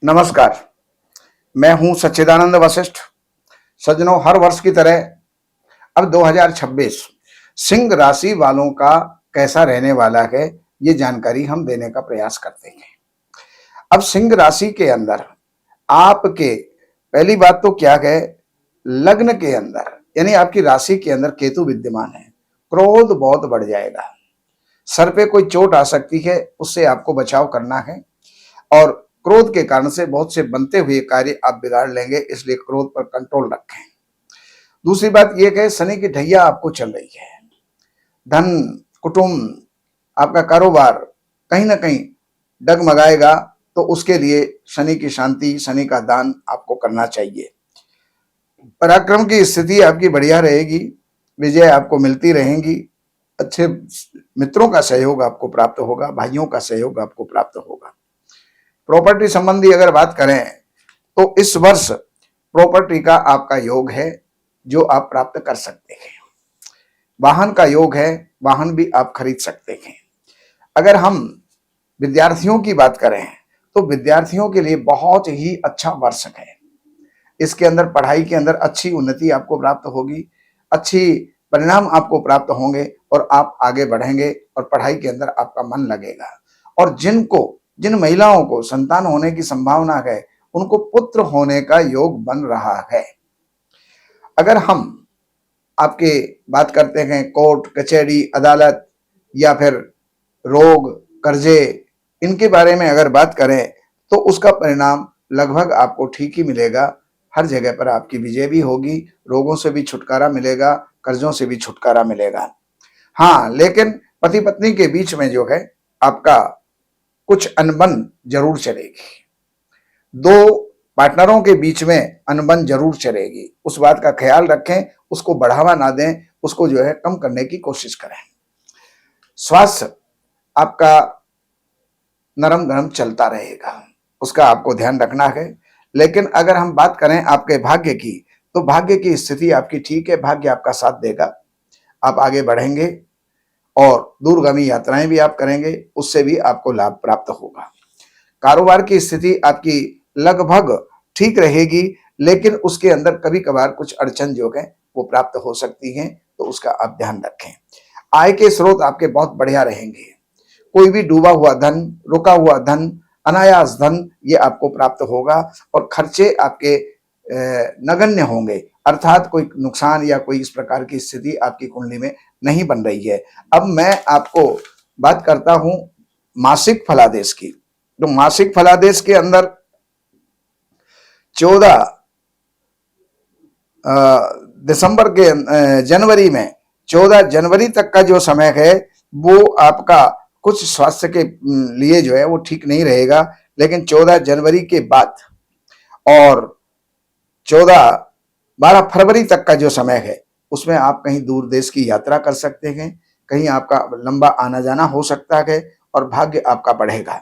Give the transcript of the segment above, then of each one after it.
नमस्कार। मैं हूं सच्चिदानंद वशिष्ठ। सज्जनों, हर वर्ष की तरह अब 2026 सिंह राशि वालों का कैसा रहने वाला है, ये जानकारी हम देने का प्रयास करते हैं। अब सिंह राशि के अंदर आपके पहली बात तो क्या है, लग्न के अंदर यानी आपकी राशि के अंदर केतु विद्यमान है। क्रोध बहुत बढ़ जाएगा, सर पे कोई चोट आ सकती है, उससे आपको बचाव करना है। और क्रोध के कारण से बहुत से बनते हुए कार्य आप बिगाड़ लेंगे, इसलिए क्रोध पर कंट्रोल रखें। दूसरी बात यह है, शनि की ढैया आपको चल रही है। धन, कुटुंब, आपका कारोबार कहीं ना कहीं डगमगाएगा, तो उसके लिए शनि की शांति, शनि का दान आपको करना चाहिए। पराक्रम की स्थिति आपकी बढ़िया रहेगी, विजय आपको मिलती रहेंगी, अच्छे मित्रों का सहयोग आपको प्राप्त होगा, भाइयों का सहयोग आपको प्राप्त होगा। प्रॉपर्टी संबंधी अगर बात करें तो इस वर्ष प्रॉपर्टी का आपका योग है जो आप प्राप्त कर सकते हैं। वाहन का योग है, वाहन भी आप खरीद सकते हैं। अगर हम विद्यार्थियों की बात करें तो विद्यार्थियों के लिए बहुत ही अच्छा वर्ष है। इसके अंदर पढ़ाई के अंदर अच्छी उन्नति आपको प्राप्त होगी, अच्छी परिणाम आपको प्राप्त होंगे और आप आगे बढ़ेंगे और पढ़ाई के अंदर आपका मन लगेगा। और जिन महिलाओं को संतान होने की संभावना है, उनको पुत्र होने का योग बन रहा है। अगर हम आपके बात करते हैं कोर्ट कचहरी अदालत या फिर रोग कर्जे, इनके बारे में अगर बात करें तो उसका परिणाम लगभग आपको ठीक ही मिलेगा। हर जगह पर आपकी विजय भी होगी, रोगों से भी छुटकारा मिलेगा, कर्जों से भी छुटकारा मिलेगा। हाँ, लेकिन पति पत्नी के बीच में जो है आपका कुछ अनबन जरूर चलेगी। दो पार्टनरों के बीच में अनबन जरूर चलेगी, उस बात का ख्याल रखें, उसको बढ़ावा ना दें, उसको जो है कम करने की कोशिश करें। स्वास्थ्य आपका नरम गरम चलता रहेगा, उसका आपको ध्यान रखना है। लेकिन अगर हम बात करें आपके भाग्य की, तो भाग्य की स्थिति आपकी ठीक है, भाग्य आपका साथ देगा, आप आगे बढ़ेंगे और दूरगामी यात्राएं भी आप करेंगे, उससे भी आपको लाभ प्राप्त होगा। कारोबार की स्थिति आपकी लगभग ठीक रहेगी, लेकिन उसके अंदर कभी कभार कुछ अड़चन जो है वो प्राप्त हो सकती हैं, तो उसका आप ध्यान रखें। आय के स्रोत आपके बहुत बढ़िया रहेंगे, कोई भी डूबा हुआ धन, रुका हुआ धन, अनायास धन ये आपको प्राप्त होगा और खर्चे आपके नगण्य होंगे, अर्थात कोई नुकसान या कोई इस प्रकार की स्थिति आपकी कुंडली में नहीं बन रही है। अब मैं आपको बात करता हूं मासिक फलादेश की। तो मासिक फलादेश के अंदर 14 दिसंबर के जनवरी में 14 जनवरी तक का जो समय है वो आपका कुछ स्वास्थ्य के लिए जो है वो ठीक नहीं रहेगा। लेकिन 14 जनवरी के बाद और 12 फरवरी तक का जो समय है उसमें आप कहीं दूर देश की यात्रा कर सकते हैं, कहीं आपका लंबा आना जाना हो सकता है और भाग्य आपका बढ़ेगा।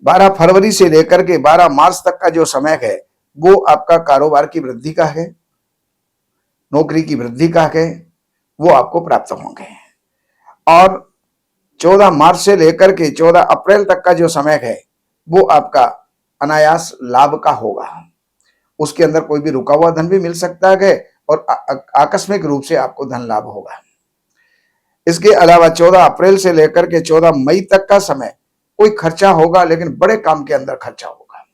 12 फरवरी से लेकर के 12 मार्च तक का जो समय है वो आपका कारोबार की वृद्धि का है, नौकरी की वृद्धि का है, वो आपको प्राप्त होंगे। और 14 मार्च से लेकर के 14 अप्रैल तक का जो समय है वो आपका अनायास लाभ का होगा। उसके अंदर कोई भी रुका हुआ धन भी मिल सकता है और आकस्मिक रूप से आपको धन लाभ होगा। इसके अलावा 14 अप्रैल से लेकर के 14 मई तक का समय कोई खर्चा होगा, लेकिन बड़े काम के अंदर खर्चा होगा।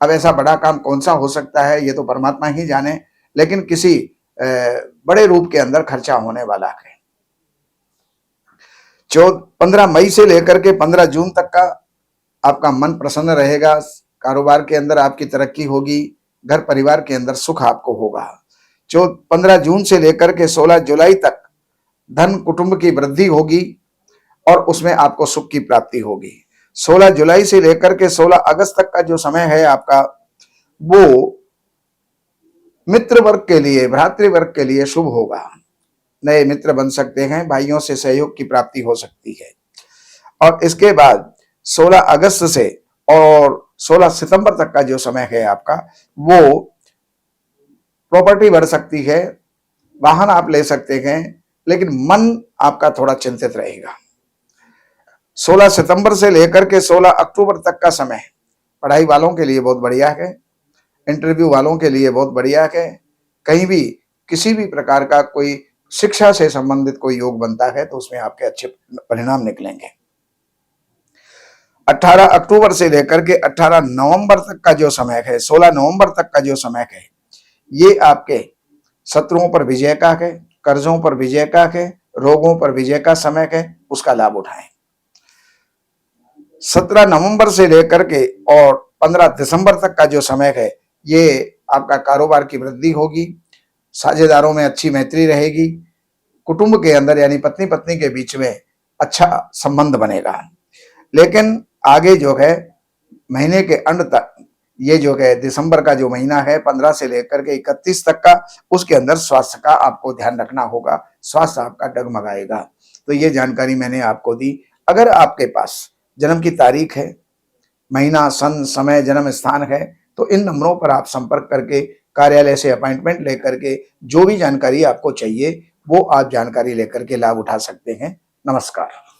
अब ऐसा बड़ा काम कौन सा हो सकता है ये तो परमात्मा ही जाने, लेकिन किसी बड़े रूप के अंदर खर्चा होने वाला है। 15 मई से लेकर के 15 जून तक का आपका मन प्रसन्न रहेगा, कारोबार के अंदर आपकी तरक्की होगी, घर परिवार के अंदर सुख आपको होगा। 15 जून से लेकर के 16 जुलाई तक धन कुटुंब की वृद्धि होगी और उसमें आपको सुख की प्राप्ति होगी। 16 जुलाई से लेकर के 16 अगस्त तक का जो समय है आपका, वो मित्र वर्ग के लिए, भ्रातृवर्ग के लिए शुभ होगा। नए मित्र बन सकते हैं, भाइयों से सहयोग की प्राप्ति हो सकती है। और इसके बाद 16 अगस्त से और 16 सितंबर तक का जो समय है आपका, वो प्रॉपर्टी बढ़ सकती है, वाहन आप ले सकते हैं, लेकिन मन आपका थोड़ा चिंतित रहेगा। 16 सितंबर से लेकर के 16 अक्टूबर तक का समय पढ़ाई वालों के लिए बहुत बढ़िया है, इंटरव्यू वालों के लिए बहुत बढ़िया है, कहीं भी किसी भी प्रकार का कोई शिक्षा से संबंधित कोई योग बनता है तो उसमें आपके अच्छे परिणाम निकलेंगे। 18 अक्टूबर से लेकर के 18 नवंबर तक का जो समय है, 16 नवंबर तक का जो समय है, ये आपके शत्रुओं पर विजय का है, कर्जों पर विजय का है, रोगों पर विजय का समय है, उसका लाभ उठाएं। 17 नवंबर से लेकर के और 15 दिसंबर तक का जो समय है, ये आपका कारोबार की वृद्धि होगी, साझेदारों में अच्छी मैत्री रहेगी, कुटुंब के अंदर यानी पत्नी पत्नी के बीच में अच्छा संबंध बनेगा। लेकिन आगे जो है महीने के अंत तक, ये जो है दिसंबर का जो महीना है 15 से लेकर के 31 तक का, उसके अंदर स्वास्थ्य का आपको ध्यान रखना होगा, स्वास्थ्य आपका डगमगाएगा। तो ये जानकारी मैंने आपको दी। अगर आपके पास जन्म की तारीख है, महीना, सन, समय, जन्म स्थान है, तो इन नंबरों पर आप संपर्क करके कार्यालय से अपॉइंटमेंट लेकर के जो भी जानकारी आपको चाहिए वो आप जानकारी लेकर के लाभ उठा सकते हैं। नमस्कार।